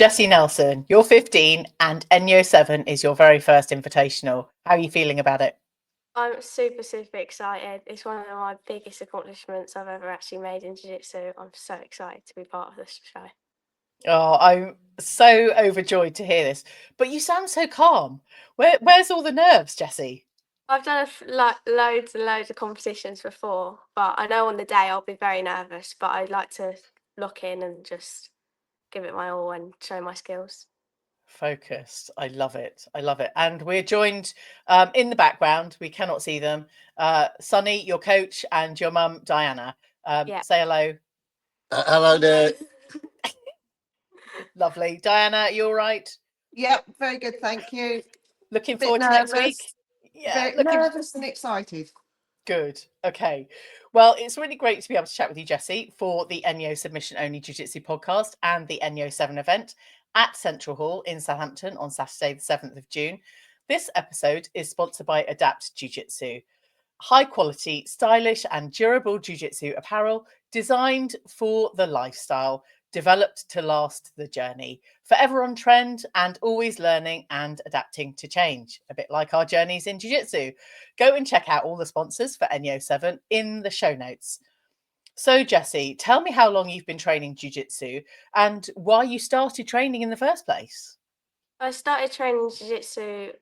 Jessie Nelson, you're 15 and Enyo 08 is your very first invitational. How are you feeling about it? I'm super, super excited. It's one of my biggest accomplishments I've ever actually made in Jiu-Jitsu. I'm so excited to be part of this show. Oh, I'm so overjoyed to hear this. But you sound so calm. Where's all the nerves, Jessie? I've done loads and loads of competitions before, but I know on the day I'll be very nervous, but I'd like to lock in and just give it my all and show my skills. Focused. I love it. I love it. And we're joined in the background. We cannot see them. Sonny, your coach, and your mum, Diana. Yeah. Say hello. Hello there. Lovely. Diana, you all right? Yep, very good, thank you. Looking Bit forward to next nervous. week? Yeah, Very looking nervous and excited. good. Okay. Well, it's really great to be able to chat with you, Jessie, for the Enyo Submission Only Jiu Jitsu podcast and the Enyo 7 event at Central Hall in Southampton on Saturday, the 7th of June. This episode is sponsored by Adapt Jiu Jitsu. High quality, stylish, and durable Jiu Jitsu apparel designed for the lifestyle, developed to last the journey, forever on trend and always learning and adapting to change, a bit like our journeys in Jiu Jitsu. Go and check out all the sponsors for Enyo 7 in the show notes. So, Jessie, tell me how long you've been training Jiu Jitsu and why you started training in the first place. I started training Jiu-Jitsu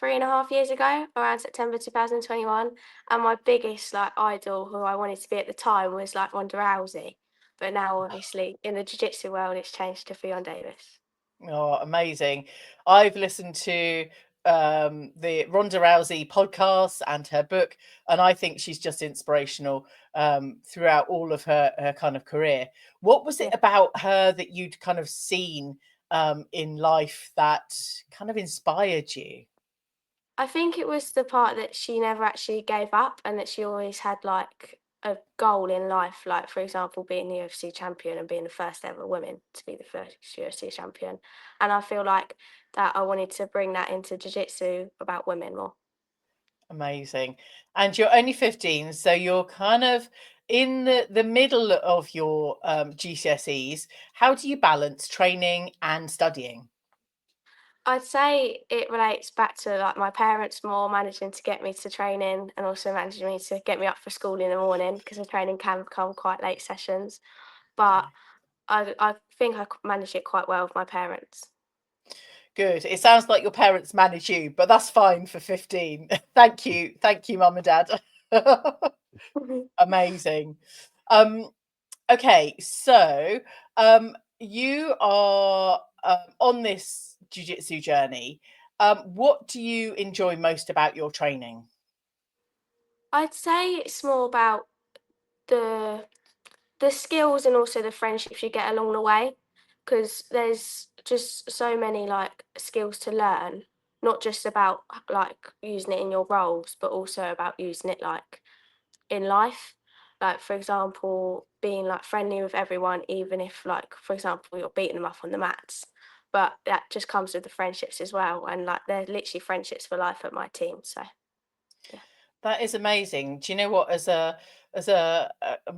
3.5 years ago, around September 2021, and my biggest idol, who I wanted to be at the time, was Ronda Rousey. But now, obviously, in the Jiu-Jitsu world, it's changed to Fionn Davis. Oh, amazing. I've listened to the Ronda Rousey podcast and her book, and I think she's just inspirational throughout all of her kind of career. What was it about her that you'd kind of seen in life that kind of inspired you? I think it was the part that she never actually gave up and that she always had a goal in life, like for example being the UFC champion and being the first ever woman to be the first UFC champion. And I feel like that I wanted to bring that into jiu-jitsu about women more. Amazing. And you're only 15, so you're kind of in the middle of your GCSEs. How do you balance training and studying? I'd say it relates back to my parents more managing to get me to training and also managing me to get me up for school in the morning because the training can become quite late sessions. But I think I managed it quite well with my parents. Good. It sounds like your parents manage you, but that's fine for 15. Thank you. Thank you, Mum and Dad. Amazing. Okay, so you are on this jiu-jitsu journey. What do you enjoy most about your training? I'd say it's more about the skills and also the friendships you get along the way, because there's just so many skills to learn, not just about using it in your roles, but also about using it in life. Like for example, being friendly with everyone, even if for example you're beating them up on the mats. But that just comes with the friendships as well, and they're literally friendships for life at my team. So yeah. That is amazing. Do you know what? As a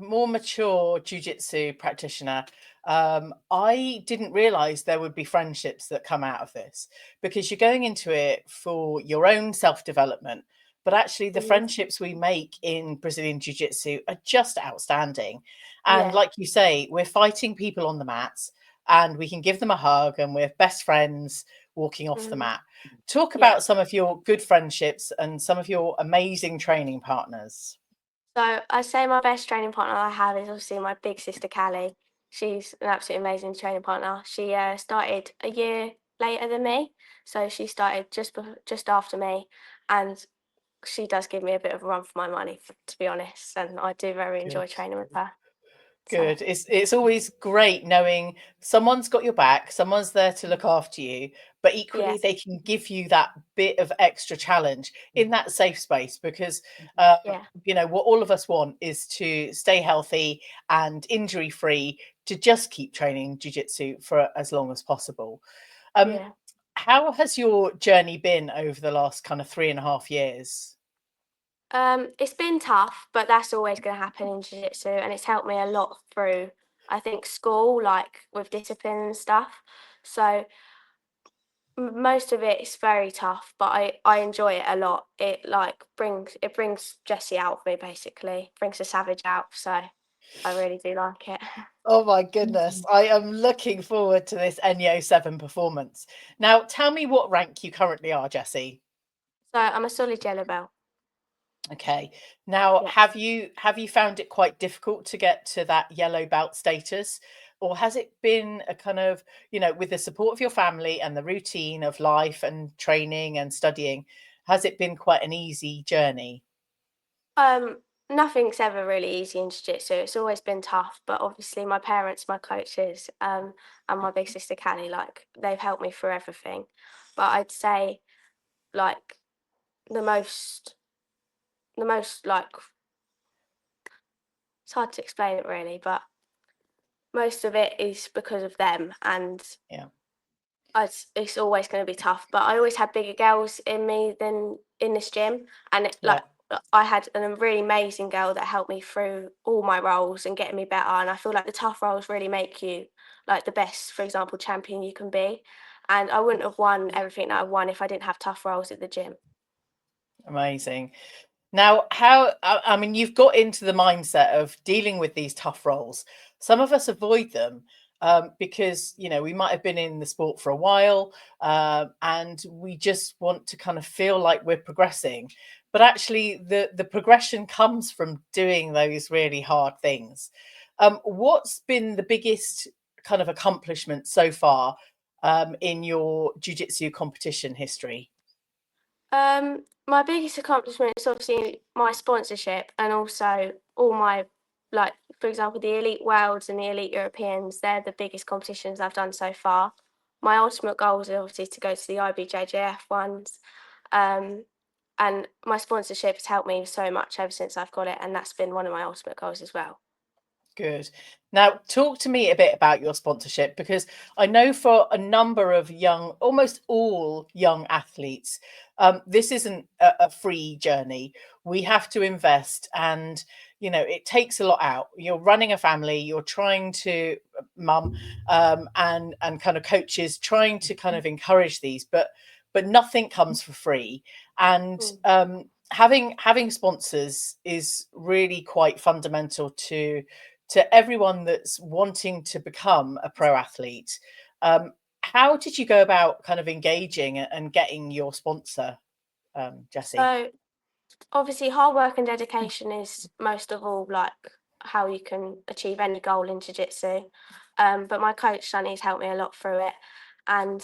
more mature jujitsu practitioner, I didn't realize there would be friendships that come out of this because you're going into it for your own self-development. But actually, the friendships we make in Brazilian Jiu-Jitsu are just outstanding. And Yeah. like you say, we're fighting people on the mats and we can give them a hug and we're best friends walking off the mat. Talk Yeah. about some of your good friendships and some of your amazing training partners. So I say my best training partner I have is obviously my big sister Callie. She's an absolutely amazing training partner. She started a year later than me, so she started just after me, and she does give me a bit of a run for my money, to be honest, and I do very enjoy training with her. Good. It's always great knowing someone's got your back, someone's there to look after you, but equally they can give you that bit of extra challenge in that safe space because you know what all of us want is to stay healthy and injury free to just keep training jiu-jitsu for as long as possible. How has your journey been over the last kind of 3.5 years? It's been tough, but that's always going to happen in jiu-jitsu, and it's helped me a lot through I think school, like with discipline and stuff. So most of it is very tough, but I enjoy it a lot. It like brings Jessie out of me, basically brings the savage out. So I really do like it. Oh my goodness. I am looking forward to this Enyo 7 performance. Now, tell me what rank you currently are, Jessie. So I'm a solid yellow belt. Okay. Now, Yes. have you found it quite difficult to get to that yellow belt status? Or has it been a kind of, with the support of your family and the routine of life and training and studying, has it been quite an easy journey? Nothing's ever really easy in jiu-jitsu. It's always been tough, but obviously my parents, my coaches, and my big sister Callie, like they've helped me through everything. But I'd say like the most like it's hard to explain it really, but most of it is because of them, and Yeah. it's always going to be tough. But I always had bigger girls in me than in this gym, and Yeah. I had a really amazing girl that helped me through all my roles and getting me better. And I feel like the tough roles really make you like the best, for example, champion you can be. And I wouldn't have won everything that I won if I didn't have tough roles at the gym. Amazing. Now, I mean, you've got into the mindset of dealing with these tough roles. Some of us avoid them because, we might have been in the sport for a while and we just want to kind of feel like we're progressing. But actually, the progression comes from doing those really hard things. What's been the biggest kind of accomplishment so far in your jiu-jitsu competition history? My biggest accomplishment is obviously my sponsorship, and also all my, like, for example, the Elite Worlds and the Elite Europeans. They're the biggest competitions I've done so far. My ultimate goal is obviously to go to the IBJJF ones, um, and my sponsorship has helped me so much ever since I've got it, and that's been one of my ultimate goals as well. Good. Now, talk to me a bit about your sponsorship, because I know for a number of almost all young athletes, this isn't a free journey. We have to invest, and it takes a lot out. You're running a family, you're trying to, mum, and kind of coaches trying to kind of encourage these, but nothing comes for free, and having sponsors is really quite fundamental to everyone that's wanting to become a pro athlete. How did you go about kind of engaging and getting your sponsor, Jessie? So obviously hard work and dedication is most of all like how you can achieve any goal in jiu-jitsu. But my coach Sonny has helped me a lot through it, and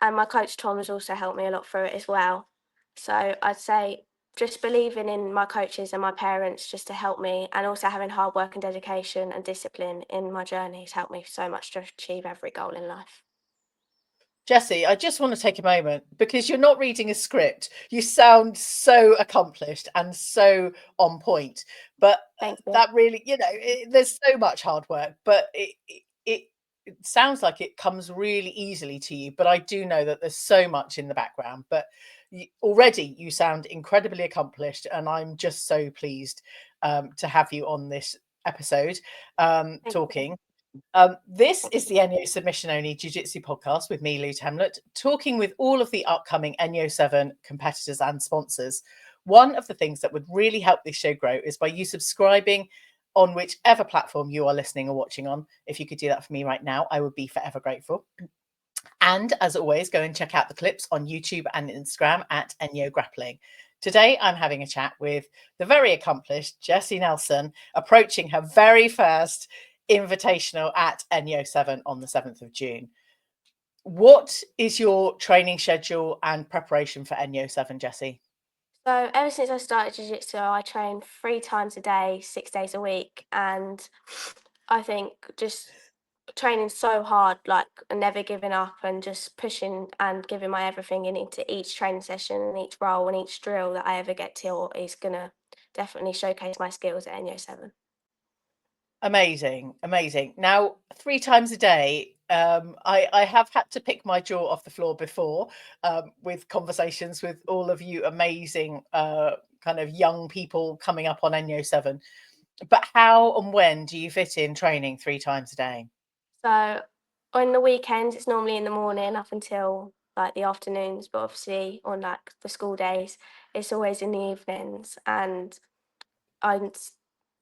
my coach Tom has also helped me a lot through it as well. So I'd say just believing in my coaches and my parents just to help me, and also having hard work and dedication and discipline in my journey has helped me so much to achieve every goal in life. Jessie, I just want to take a moment, because you're not reading a script. You sound so accomplished and so on point. But Thank you. that really, there's so much hard work, but it sounds like it comes really easily to you. But I do know that there's so much in the background. But already you sound incredibly accomplished, and I'm just so pleased to have you on this episode talking. This is the Enyo Submission Only Jiu Jitsu podcast with me, Lou Temlett, talking with all of the upcoming Enyo 7 competitors and sponsors. One of the things that would really help this show grow is by you subscribing on whichever platform you are listening or watching on. If you could do that for me right now, I would be forever grateful. And as always, go and check out the clips on YouTube and Instagram at Enyo Grappling. Today, I'm having a chat with the very accomplished Jessie Nelson, approaching her very first Invitational at Enyo 7 on the 7th of June. What is your training schedule and preparation for Enyo 7, Jessie? So ever since I started jiu-jitsu, I train 3 times a day, 6 days a week, and I think just training so hard, like and never giving up, and just pushing and giving my everything into each training session and each role and each drill that I ever get to is gonna definitely showcase my skills at Enyo 7. Amazing, amazing. Now, 3 times a day, I have had to pick my jaw off the floor before with conversations with all of you amazing kind of young people coming up on Enyo 7. But how and when do you fit in training 3 times a day? So on the weekends, it's normally in the morning up until like the afternoons, but obviously on like the school days, it's always in the evenings. And I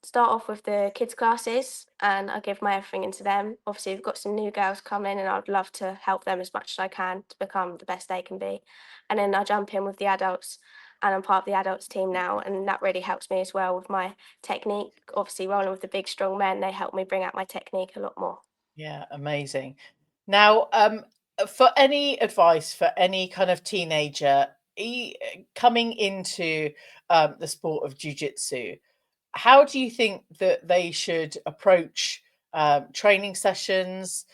start off with the kids' classes and I give my everything into them. Obviously, we've got some new girls coming and I'd love to help them as much as I can to become the best they can be. And then I jump in with the adults and I'm part of the adults team now. And that really helps me as well with my technique. Obviously, rolling with the big, strong men, they help me bring out my technique a lot more. Yeah, amazing. Now, for any advice for any kind of teenager coming into the sport of jiu-jitsu, how do you think that they should approach training sessions,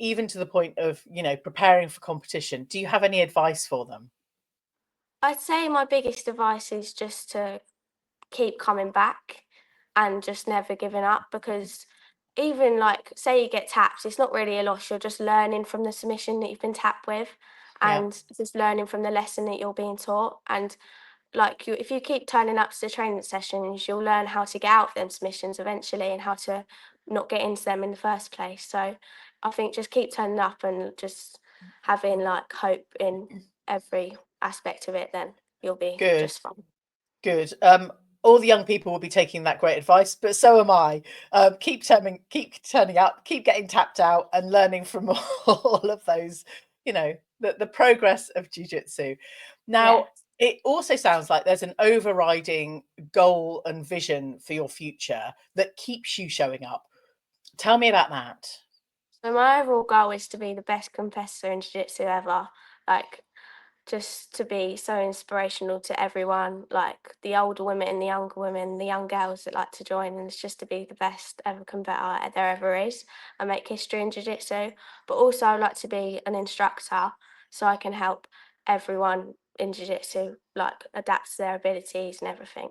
even to the point of, preparing for competition? Do you have any advice for them? I'd say my biggest advice is just to keep coming back and just never giving up, because even like say you get tapped, it's not really a loss. You're just learning from the submission that you've been tapped with Yeah, and just learning from the lesson that you're being taught. And like if you keep turning up to the training sessions, you'll learn how to get out of them submissions eventually and how to not get into them in the first place. So I think just keep turning up and just having like hope in every aspect of it, then you'll be good. just fine. Good. All the young people will be taking that great advice, but so am I. Keep turning up, keep getting tapped out, and learning from all of those. The progress of jiu-jitsu. Yeah. Now, it also sounds like there's an overriding goal and vision for your future that keeps you showing up. Tell me about that. So my overall goal is to be the best competitor in jiu-jitsu ever. Like just to be so inspirational to everyone, like the older women, the younger women, the young girls that like to join, and it's just to be the best ever competitor there ever is and make history in jiu-jitsu. But also I'd like to be an instructor so I can help everyone in jiu-jitsu like adapt to their abilities and everything.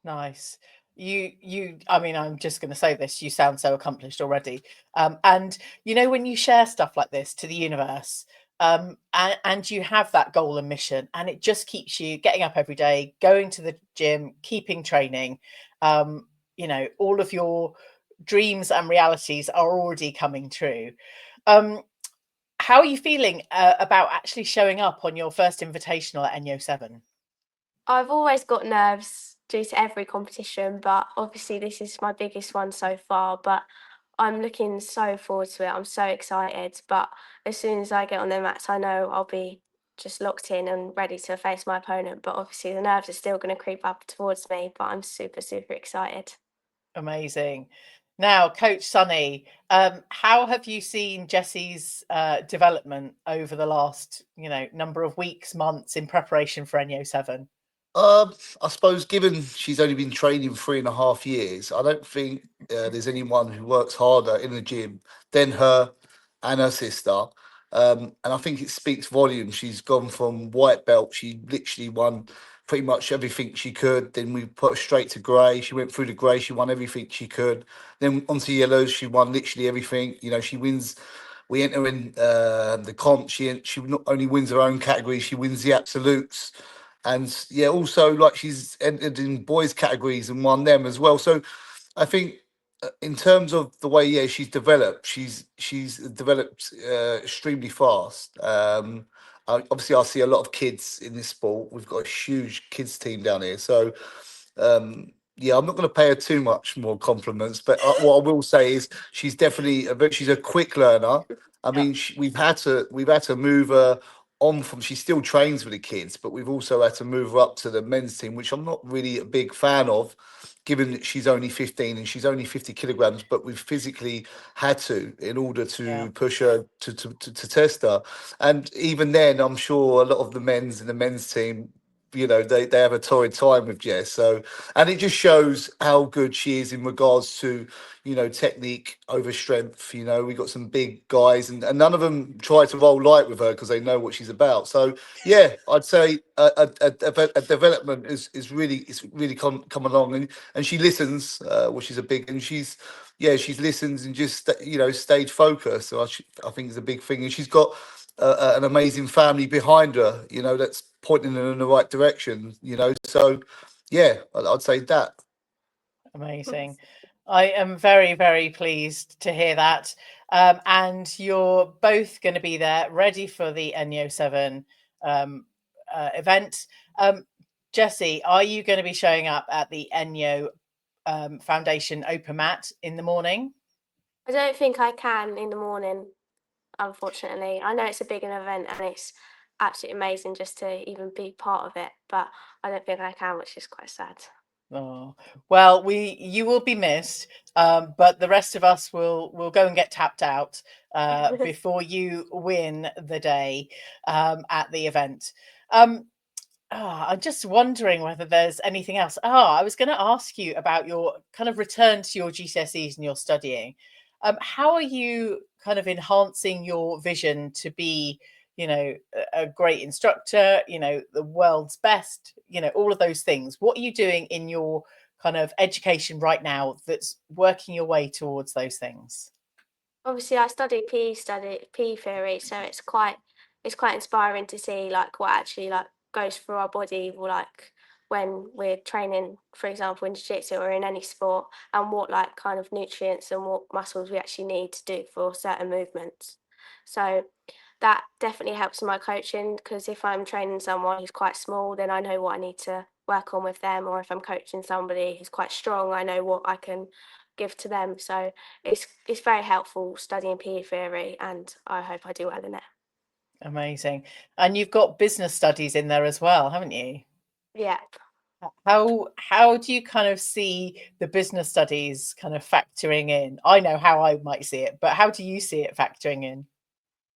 Nice. I mean, I'm just going to say this, you sound so accomplished already. And when you share stuff like this to the universe, and you have that goal and mission, and it just keeps you getting up every day, going to the gym, keeping training, all of your dreams and realities are already coming true. Um, how are you feeling about actually showing up on your first invitational at Enyo 7? I've always got nerves due to every competition, but obviously this is my biggest one so far. But I'm looking so forward to it. I'm so excited. But as soon as I get on the mats, I know I'll be just locked in and ready to face my opponent. But obviously the nerves are still going to creep up towards me. But I'm super, super excited. Amazing. Now, Coach Sonny, how have you seen Jessie's development over the last, number of weeks, months in preparation for Enyo 7? I suppose given she's only been training 3.5 years, I don't think there's anyone who works harder in the gym than her and her sister. And I think it speaks volumes. She's gone from white belt. She literally won pretty much everything she could. Then we put her straight to grey. She went through the grey. She won everything she could. Then onto yellows. She won literally everything. She wins. We enter in the comp. She not only wins her own category, she wins the absolutes. And yeah, also like she's entered in boys categories and won them as well. So I think in terms of the way she's developed, she's developed extremely fast. Obviously, I see a lot of kids in this sport. We've got a huge kids team down here, so yeah, I'm not going to pay her too much more compliments, but what I will say is she's definitely she's a quick learner. I Yeah, mean, we've had to move her on from. She still trains with the kids, but we've also had to move her up to the men's team, which I'm not really a big fan of, given that she's only 15 and she's only 50 kilograms. But we've physically had to in order yeah, to push her to test her. And even then, I'm sure a lot of the men's in the men's team, they have a torrid time with Jess. So, and it just shows how good she is in regards to, technique over strength. We got some big guys, and none of them try to roll light with her because they know what she's about. So, yeah, I'd say a development is really come along, and she listens, which is a big, and she's listens and just stayed focused. So I think it's a big thing, and she's got an amazing family behind her, that's pointing her in the right direction, So, yeah, I'd say that. Amazing. I am very, very pleased to hear that. And you're both going to be there ready for the Enyo 7 event. Jessie, are you going to be showing up at the Enyo Foundation open mat in the morning? I don't think I can in the morning, unfortunately. I know it's a big event and it's absolutely amazing just to even be part of it, but I don't think I can, which is quite sad. Oh, well, you will be missed, but the rest of us will go and get tapped out before you win the day at the event. I'm just wondering whether there's anything else. I was going to ask you about your kind of return to your GCSEs and your studying. How are you kind of enhancing your vision to be, a great instructor, the world's best, all of those things? What are you doing in your kind of education right now that's working your way towards those things? Obviously, I study PE theory, so it's quite inspiring to see like what actually like goes through our body, or like when we're training, for example, in jiu-jitsu or in any sport, and what like kind of nutrients and what muscles we actually need to do for certain movements. So that definitely helps in my coaching, because if I'm training someone who's quite small, then I know what I need to work on with them, or if I'm coaching somebody who's quite strong, I know what I can give to them. So it's very helpful studying PE theory, and I hope I do well in it. Amazing. And you've got business studies in there as well, haven't you? Yeah. How do you kind of see the business studies kind of factoring in? I know how I might see it, but how do you see it factoring in?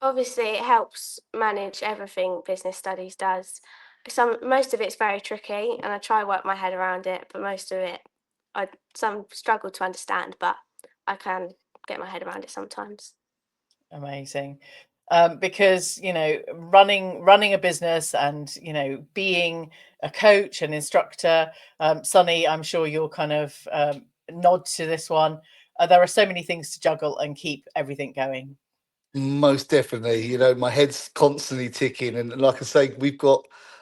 Obviously, it helps manage everything business studies does. Most of it's very tricky, and I try work my head around it, but most of it, some struggle to understand, but I can get my head around it sometimes. Amazing. Because running a business and being a coach and instructor, Sonny, I'm sure you'll kind of nod to this one. There are so many things to juggle and keep everything going. Most definitely, my head's constantly ticking, and like I say,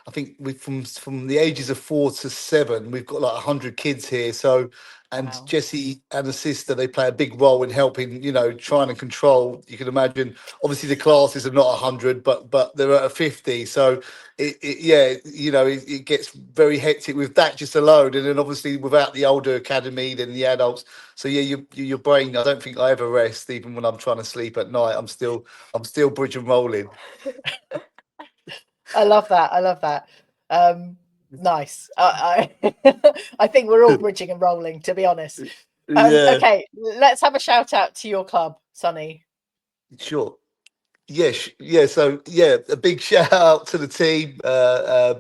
I think we from the ages of 4 to 7, we've got like 100 kids here. So, and Wow. Jessie and her sister, they play a big role in helping, trying to control. You can imagine, obviously, the classes are not 100, but they're at a 50. So, it gets very hectic with that just alone, and then obviously without the older academy, then the adults. So yeah, your brain. I don't think I ever rest, even when I'm trying to sleep at night. I'm still bridge and rolling. I love that. I love that. Nice. I think we're all bridging and rolling, to be honest. Yeah, Okay, let's have a shout out to your club, Sonny. sure. Yes, yeah. So yeah, a big shout out to the team.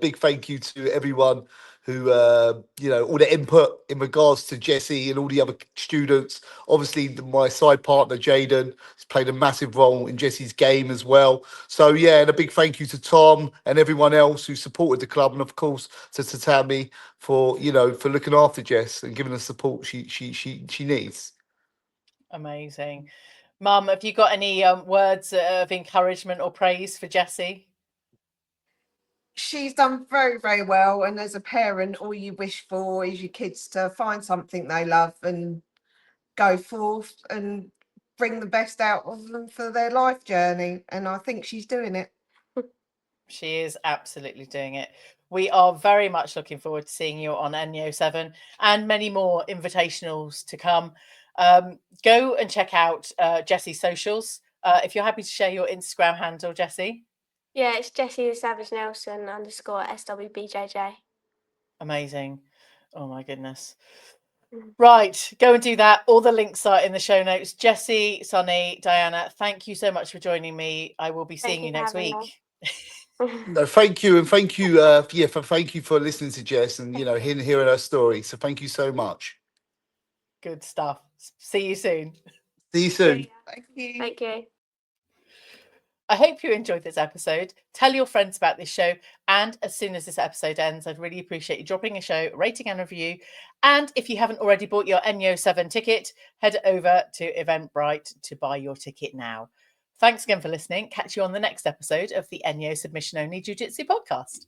Big thank you to everyone who, all the input in regards to Jessie and all the other students. Obviously, my side partner Jaden has played a massive role in Jessie's game as well. So yeah, and a big thank you to Tom and everyone else who supported the club, and of course to Tammy for for looking after Jess and giving the support she needs. Amazing. Mum, have you got any words of encouragement or praise for Jessie? She's done very, very well. And as a parent, all you wish for is your kids to find something they love and go forth and bring the best out of them for their life journey. And I think she's doing it. She is absolutely doing it. We are very much looking forward to seeing you on Enyo 7 and many more invitationals to come. Go and check out Jessie's socials. If you're happy to share your Instagram handle, Jessie. Yeah, it's Jessie Savage Nelson _SWBJJ. Amazing. Oh my goodness. Right, go and do that. All the links are in the show notes. Jessie, Sonny, Diana, thank you so much for joining me. I will be seeing you next week. No, thank you, and thank you, thank you for listening to Jess and hearing her story. So thank you so much. Good stuff. See you soon. See you soon. Thank you. Thank you. I hope you enjoyed this episode. Tell your friends about this show. And as soon as this episode ends, I'd really appreciate you dropping a show, rating and review. And if you haven't already bought your Enyo 7 ticket, head over to Eventbrite to buy your ticket now. Thanks again for listening. Catch you on the next episode of the Enyo Submission Only Jiu Jitsu podcast.